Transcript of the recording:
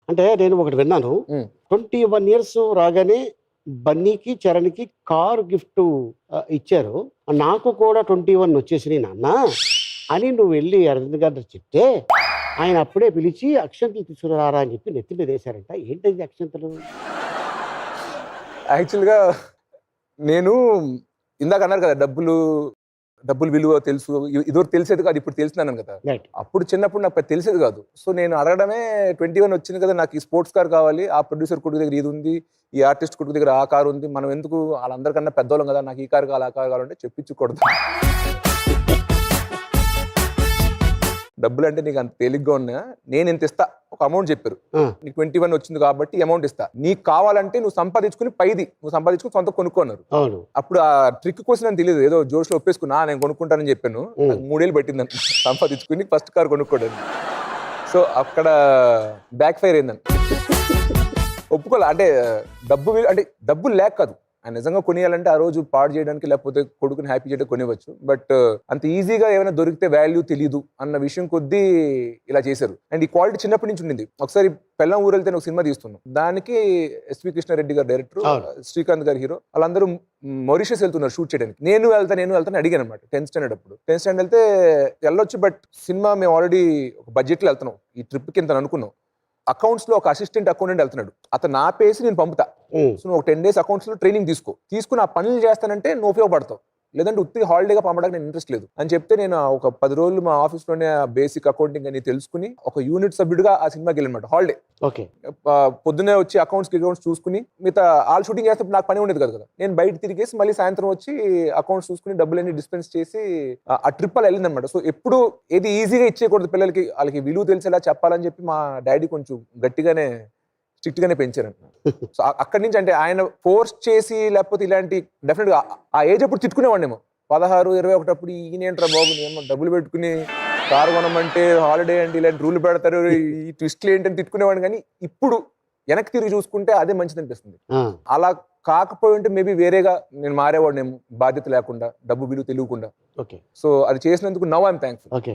అంటే నేను ఒకటి విన్నాను. 21 ఇయర్స్ రాగానే బన్నీకి, చరణ్‌కి కారు గిఫ్ట్ ఇచ్చారు. నాకు కూడా 21 వచ్చేసినాయి నాన్న అని నువ్వు వెళ్ళి అరవింద్ గారితో చెప్తే, ఆయన అప్పుడే పిలిచి అక్షంతలు తీసుకురారా అని చెప్పి నెత్తి మీద వేశారంట. ఏంటది అక్షంతలు? యాక్చువల్‌గా నేను ఇందాక అన్నారు కదా, డబ్బులు విలువ తెలుసు. ఇదివరకు తెలిసేది కాదు, ఇప్పుడు తెలిసినాను కదా. రైట్. అప్పుడు చిన్నప్పుడు నాకు పెద్ద తెలిసేది కాదు. సో నేను అడగడమే 21 వచ్చింది కదా, నాకు ఈ స్పోర్ట్స్ కార్ కావాలి, ఆ ప్రొడ్యూసర్ కొడుకు దగ్గర ఇది ఉంది, ఈ ఆర్టిస్ట్ కొడుకు దగ్గర ఆ కారు ఉంది, మనం ఎందుకు వాళ్ళందరికన్నా పెద్దవాళ్ళం కదా, నాకు ఈ కారు కావాలి, ఆ కారు కావాలంటే చెప్పించకూడదు. డబ్బులు అంటే నీకు అంత తేలిగ్గా ఉన్నా, నేను ఇంత ఇస్తా, ఒక అమౌంట్ చెప్పారు, నీకు 21 వచ్చింది కాబట్టి అమౌంట్ ఇస్తా, నీకు కావాలంటే నువ్వు సంపాదించుకుని నువ్వు సంపాదించుకుని సొంత కొనుక్కున్నారు. అవును. అప్పుడు ఆ ట్రిక్ కోసం అని తెలియదు, ఏదో జోష్లో ఒప్పేసుకున్నా నేను కొనుక్కుంటానని చెప్పాను. 3 ఏళ్ళు పట్టిందని సంపాదించుకుని ఫస్ట్ కార్ కొనుక్కోవడానికి. సో అక్కడ బ్యాక్ ఫైర్ అయిందని ఒప్పుకోలే. అంటే డబ్బులు లేక కాదు, ఆయన నిజంగా కొనియాలంటే ఆ రోజు పాడు చేయడానికి లేకపోతే కొడుకుని హ్యాపీ చేయడానికి కొనివచ్చు. బట్ అంత ఈజీగా ఏమైనా దొరికితే వాల్యూ తెలియదు అన్న విషయం కొద్దీ ఇలా చేశారు. అండ్ ఈ క్వాలిటీ చిన్నప్పటి నుంచి ఉండింది. ఒకసారి పెళ్ళం ఊరు వెళ్తే ఒక సినిమా తీస్తున్నాం, దానికి ఎస్వి కృష్ణారెడ్డి గారు డైరెక్టర్, శ్రీకాంత్ గారు హీరో, వాళ్ళందరూ మారిషస్ వెళ్తున్నారు షూట్ చేయడానికి. నేను వెళ్తాను అడిగాను అనమాట. 10th స్టాండర్డ్ అప్పుడు. 10th స్టాండర్డ్ వెళ్తే వెళ్ళొచ్చు, బట్ సినిమా మేము ఆల్రెడీ ఒక బడ్జెట్లో వెళ్తున్నాం, ఈ ట్రిప్కి ఇంత అనుకున్నాం. అకౌంట్స్ లో ఒక అసిస్టెంట్ అకౌంటెంట్ వెళ్తున్నాడు, అతను నా పేసి నేను పంపుతా, సో నువ్వు ఒక 10 days అకౌంట్స్ లో ట్రైనింగ్ తీసుకుని ఆ పనులు చేస్తానంటే నువ్వు ఉపయోగపడతావు, లేదంటే ఉత్తి హాలిడేగా పంపడానికి నేను ఇంట్రెస్ట్ లేదు అని చెప్తే, నేను ఒక 10 రోజులు మా ఆఫీస్లోనే బేసిక్ అకౌంటింగ్ అని తెలుసుకుని ఒక యూనిట్ సభ్యుడిగా ఆ సినిమాకి వెళ్ళనమాట. హాలిడే. ఓకే. పొద్దున్నే వచ్చి అకౌంట్స్ చూసుకుని, మిగతా ఆల్ షూటింగ్ చేస్తే నాకు పని ఉండేది కదా. నేను బయట తిరిగేసి మళ్ళీ సాయంత్రం వచ్చి అకౌంట్స్ చూసుకుని డబ్బులన్నీ డిస్పెన్స్ చేసి ఆ ట్రిప్ అలా వెళ్ళిందనమాట. సో ఎప్పుడు ఏది ఈజీగా ఇచ్చేయకూడదు పిల్లలకి, వాళ్ళకి విలువ తెలిసేలా చెప్పాలని చెప్పి మా డాడీ కొంచెం గట్టిగానే స్ట్రిక్ట్ గానే పెంచారంట. సో అక్కడి నుంచి అంటే ఆయన ఫోర్స్ చేసి లేకపోతే ఇలాంటి డెఫినెట్ గా ఆ ఏజ్ అప్పుడు తిట్టుకునేవాడినేమో, 16, 21 అప్పుడు ఈయనేంట్రా బాబు, నేను డబ్బులు పెట్టుకుని కారు కొనమంటే హాలిడే అంటే ఇలాంటి రూల్ పెడతారు, ఈ ట్విస్ట్లు ఏంటని తిట్టుకునేవాడిని. కానీ ఇప్పుడు వెనక్కి తిరిగి చూసుకుంటే అదే మంచిది అనిపిస్తుంది. అలా కాకపోయి ఉంటే మేబీ వేరేగా నేను మారేవాడినేమో, బాధ్యత లేకుండా, డబ్బు విలువ తెలియకుండా. ఓకే. సో అది చేసినందుకు నౌ ఐఎమ్ థ్యాంక్ఫుల్. ఓకే.